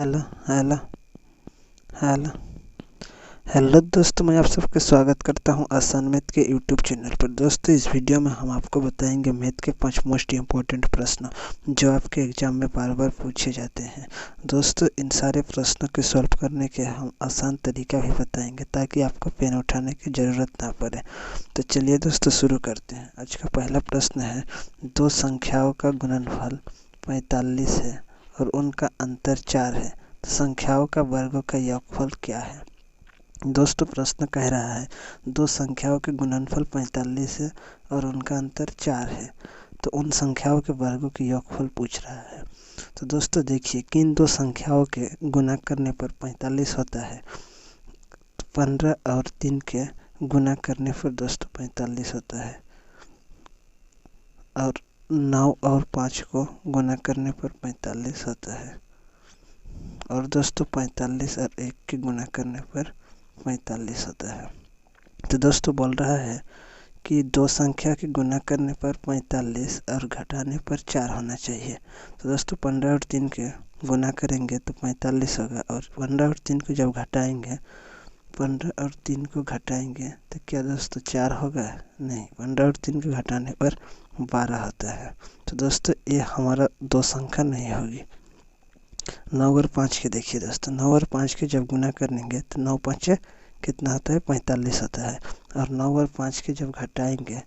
Hello hello hello hello दोस्तों, मैं आप सबका स्वागत करता हूं आसान मैथ के यूट्यूब चैनल पर। दोस्तों, इस वीडियो में हम आपको बताएंगे मैथ के 5 मोस्ट इम्पोर्टेंट प्रश्न जो आपके एग्जाम में बार बार पूछे जाते हैं। दोस्तों, इन सारे प्रश्नों के सॉल्व करने के हम आसान तरीका भी बताएंगे ताकि आपको पेन उठाने की ज़रूरत ना पड़े। तो चलिए दोस्तों, शुरू करते हैं। आज का पहला प्रश्न है, दो संख्याओं का गुणनफल 45 है और उनका अंतर 4 है, तो संख्याओं का वर्गों का योगफल क्या है। दोस्तों, प्रश्न कह रहा है दो संख्याओं के गुणनफल 45 है और उनका अंतर 4 है, तो उन संख्याओं के वर्गों के योगफल पूछ रहा है। तो दोस्तों देखिए, किन दो संख्याओं के गुणा करने पर 45 होता है। 15 और 3 के गुणा करने पर दोस्तों 45 होता है, और 9 और 5 को गुणा करने पर 45 होता है, और दोस्तों 45 और 1 के गुणा करने पर 45 होता है। तो दोस्तों बोल रहा है कि दो संख्या के गुणा करने पर 45 और घटाने पर 4 होना चाहिए। तो दोस्तों 15 और 3 के गुणा करेंगे तो 45 होगा, और 15 और 3 को जब घटाएंगे, 15 और 3 को घटाएंगे तो क्या दोस्तों 4 होगा? नहीं, 15 और 3 को घटाने पर 12 होता है। तो दोस्तों ये हमारा दो संख्या नहीं होगी। 9 और 5 के देखिए दोस्तों, 9 और 5 के जब गुना करेंगे तो 9 5 कितना होता है? 45 होता है, और 9 और 5 के जब घटाएंगे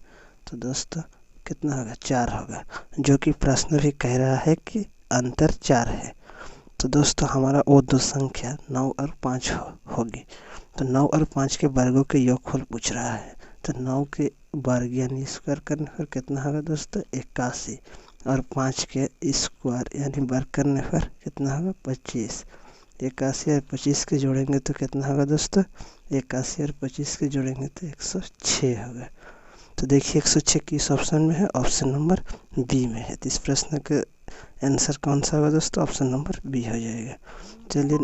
तो दोस्तों कितना होगा? 4 होगा, जो कि प्रश्न भी कह रहा है कि अंतर 4 है। तो दोस्तों हमारा वो दो संख्या 9 और 5 होगी। तो 9 और 5 के वर्गों के योगफल पूछ रहा है। तो 9 के वर्ग यानी स्क्वायर करने पर कितना होगा दोस्तों? 81, और 5 के स्क्वायर यानी वर्ग करने पर कितना होगा? 25। 81 और 25 के जोड़ेंगे तो कितना होगा दोस्तों? 81 और 25 के जोड़ेंगे तो 106 होगा। तो देखिए 106 किस ऑप्शन में है? ऑप्शन नंबर बी में है। तो इस प्रश्न का आंसर कौन सा होगा दोस्तों? ऑप्शन नंबर बी हो जाएगा। चलिए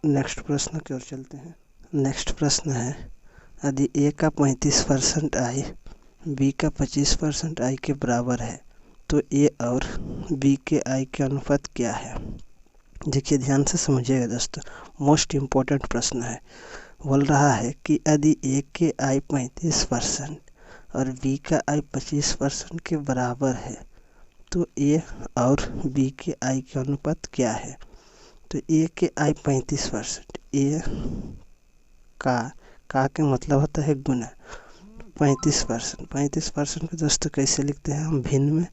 नेक्स्ट प्रश्न की ओर चलते हैं। नेक्स्ट प्रश्न है, यदि ए का 35% आई बी का 25% आई के बराबर है, तो ए और बी के आई के अनुपात क्या है। देखिए ध्यान से समझिएगा दोस्तों, मोस्ट इम्पोर्टेंट प्रश्न है। बोल रहा है कि यदि ए के आई 35% और बी का आई 25% के बराबर है, तो ए और बी के आई के अनुपात क्या है। तो ए के आई 35%, ए का के मतलब होता है गुना 35%। 35% को दोस्तों कैसे लिखते हैं हम? भिन्न में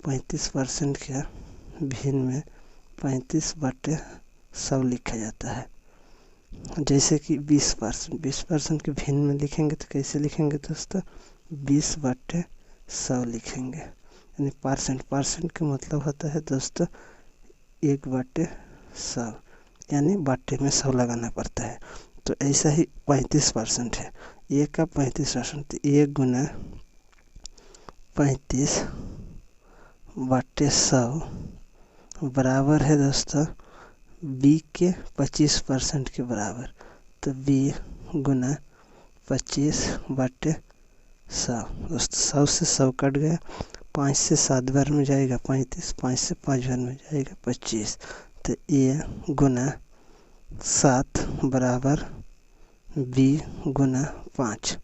35% के भिन्न में 35/100 लिखा जाता है। जैसे कि 20% के भिन्न में लिखेंगे तो कैसे लिखेंगे दोस्तों? 20/100 लिखेंगे। यानी परसेंट का मतलब होता है दोस्तों 1/100, यानी बाटे में 100 लगाना पड़ता है। तो ऐसा ही 35% है। ए का 35%, 1 गुना 35/100 बराबर है दोस्तों बी के 25% के बराबर। तो बी गुना 25/100 दोस्तों, 100 से 100 कट गया, 5 से 7 बार में जाएगा 35, 5 से 5 बार में जाएगा 25। तो ए गुना 7 बराबर बी गुना 5।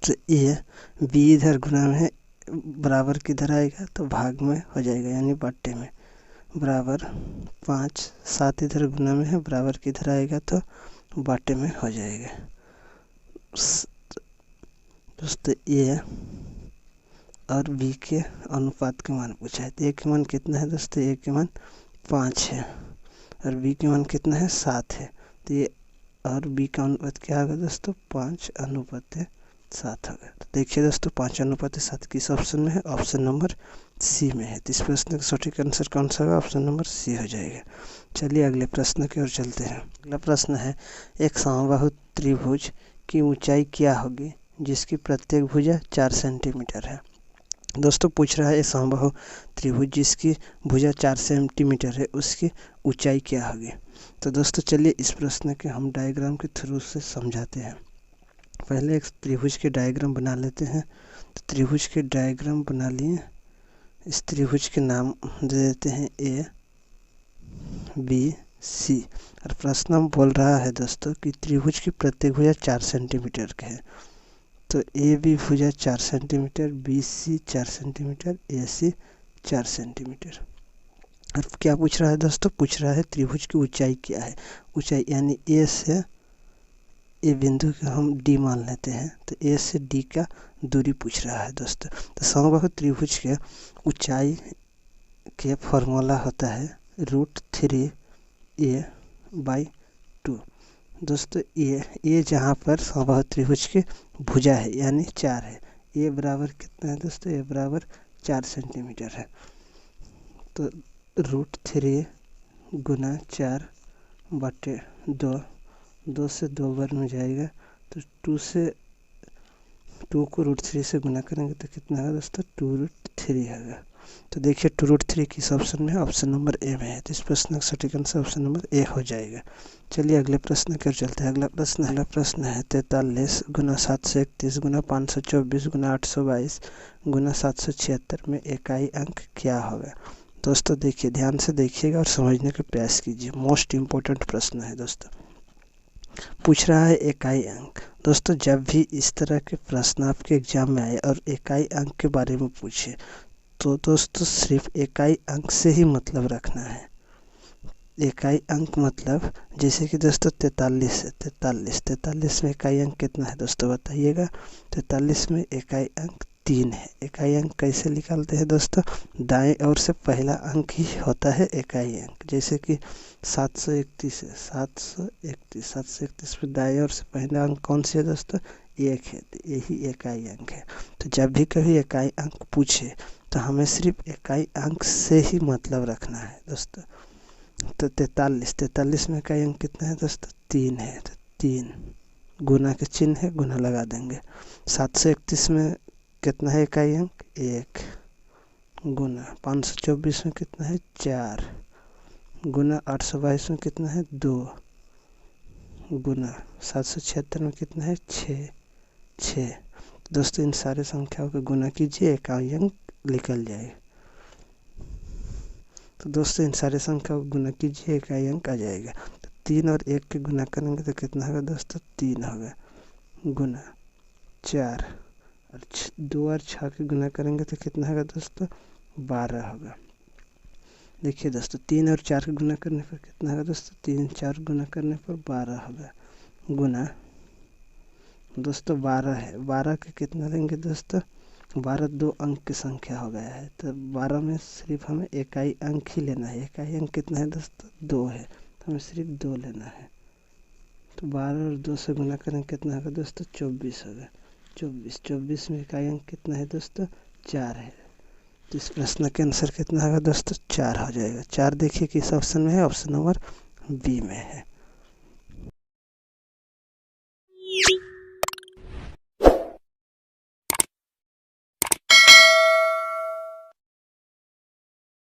तो ए बी इधर गुना में है, बराबर किधर आएगा? तो भाग में हो जाएगा, यानी बाटे में, बराबर 5। 7 इधर गुना में है, बराबर किधर आएगा? तो बाटे में हो जाएगा। दोस्तों ए और बी के अनुपात के मान पूछा है। तो ए के मान कितना है दोस्तों? ए के मान 5 है, और बी के मान कितना है? 7 है। तो ये और बी का अनुपात क्या होगा दोस्तों? 5:7 होगा। तो देखिए दोस्तों 5:7 किस ऑप्शन में है? ऑप्शन नंबर सी में है। तो इस प्रश्न का सटीक आंसर कौन सा होगा? ऑप्शन नंबर सी हो जाएगा। चलिए अगले प्रश्न की ओर चलते हैं। अगला प्रश्न है, एक समबाहु त्रिभुज की ऊंचाई क्या होगी जिसकी प्रत्येक भुजा 4 सेंटीमीटर है। दोस्तों पूछ रहा है, एक समबाहु त्रिभुज जिसकी भुजा 4 सेंटीमीटर है, उसकी ऊंचाई क्या होगी। तो दोस्तों चलिए इस प्रश्न के हम डायग्राम के थ्रू से समझाते हैं। पहले एक त्रिभुज के डायग्राम बना लेते हैं। तो त्रिभुज के डायग्राम बना लिए। इस त्रिभुज के नाम दे देते हैं ए बी सी। और प्रश्न में बोल रहा है दोस्तों कि त्रिभुज की प्रत्येक भुजा 4 सेंटीमीटर के है। तो ए बी भुजा 4 सेंटीमीटर, बी सी 4 सेंटीमीटर, ए सी 4 सेंटीमीटर। और क्या पूछ रहा है दोस्तों? पूछ रहा है त्रिभुज की ऊंचाई क्या है। ऊंचाई यानी ए से ए बिंदु का हम डी मान लेते हैं, तो ए से डी का दूरी पूछ रहा है दोस्तों। तो समबाहु त्रिभुज के ऊंचाई के फॉर्मूला होता है √3a/2। दोस्तों ए जहाँ पर समबाहु त्रिभुज की भुजा है यानी 4 है, ए बराबर कितना है दोस्तों? ए बराबर 4 सेंटीमीटर है। तो √3 गुना 4/2, 2 से 2 बार में जाएगा, तो 2 को √3 से गुना करेंगे तो कितना होगा दोस्तों? 2√3 होगा। तो देखिए 2√3 किस ऑप्शन में है? ऑप्शन नंबर ए में है। तो इस प्रश्न का सटीक आंसर ऑप्शन नंबर ए हो जाएगा। चलिए अगले प्रश्न की ओर चलते हैं। अगला प्रश्न है 43 गुना 731 गुना 524 गुना 822 गुना 776 में इकाई अंक क्या होगा? दोस्तों देखिए, ध्यान से देखिएगा और समझने का प्रयास कीजिए। मोस्ट इम्पोर्टेंट प्रश्न है दोस्तों। पूछ रहा है इकाई अंक। दोस्तों जब भी इस तरह के प्रश्न आपके एग्जाम में आए और इकाई अंक के बारे में पूछे, तो दोस्तों सिर्फ इकाई अंक से ही मतलब रखना है। इकाई अंक मतलब जैसे कि दोस्तों 43 है, 43 में इकाई अंक कितना है दोस्तों बताइएगा? 43 में इकाई अंक 3 है। इकाई अंक कैसे निकालते हैं दोस्तों? दाएं ओर से पहला अंक ही होता है इकाई अंक। जैसे कि 731 है, 731 में दाएं ओर से पहला अंक कौन सी है दोस्तों? 1 है, तो यही इकाई अंक है। तो जब भी कभी इकाई अंक पूछे तो हमें सिर्फ इकाई अंक से ही मतलब रखना है दोस्तों। तो 43 में इकाई अंक कितना है दोस्तों? 3 है, तो 3 गुना के चिन्ह है, गुना लगा देंगे। 731 में कितना है इकाई अंक? 1 गुना 524 में कितना है? 4 गुना 822 में कितना है? 2 गुना 776 में कितना है? 6। दोस्तों इन सारे संख्याओं का गुना कीजिए, इकाई अंक निकल जाएगा। तो दोस्तों इन सारे संख्याओं को गुना कीजिए, इकाई अंक आ जाएगा। तो 3 और 1 के गुना करेंगे तो कितना होगा दोस्तों? 3 होगा गुना 4, और 2 और 6 के गुना करेंगे तो कितना होगा दोस्तों? 12 होगा। देखिए दोस्तों 3 और 4 के गुना करने पर कितना होगा दोस्तों? 3 4 गुना करने पर 12 होगा गुना दोस्तों 12 है। 12 के कितना लेंगे दोस्तों? 12 2 अंक की संख्या हो गया है, तो 12 में सिर्फ हमें इकाई अंक ही लेना है। इकाई अंक कितना है दोस्तों? 2 है, तो हमें सिर्फ 2 लेना है। तो 12 और 2 से गुना करें कितना होगा दोस्तों? 24 होगा। 24 में इकाई अंक कितना है दोस्तों? 4 है। तो इस प्रश्न के आंसर कितना होगा दोस्तों? 4 हो जाएगा। 4 देखिए किस ऑप्शन में है? ऑप्शन नंबर बी में है।